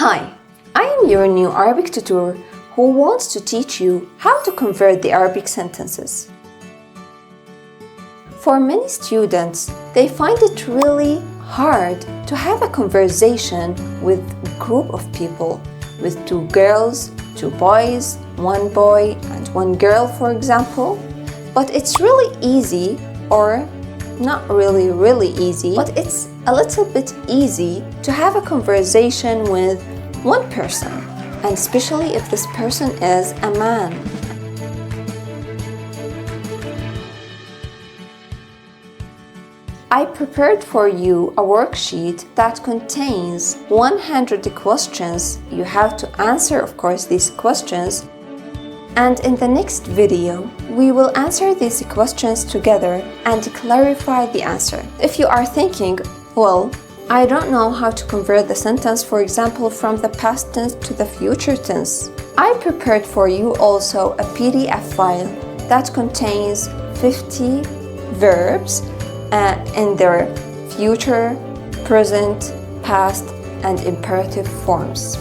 Hi, I am your new Arabic tutor who wants to teach you how to convert the Arabic sentences. For many students, they find it really hard to have a conversation with a group of people, with two girls, two boys, one boy and one girl, for example. But it's really easy, or not really easy, but it's a little bit easy to have a conversation with one person, and especially if this person is a man. I prepared for you a worksheet that contains 100 questions. You have to answer, of course, these questions. And in the next video, we will answer these questions together and clarify the answer. If you are thinking, well, I don't know how to convert the sentence, for example, from the past tense to the future tense, I prepared for you also a PDF file that contains 50 verbs in their future, present, past, and imperative forms.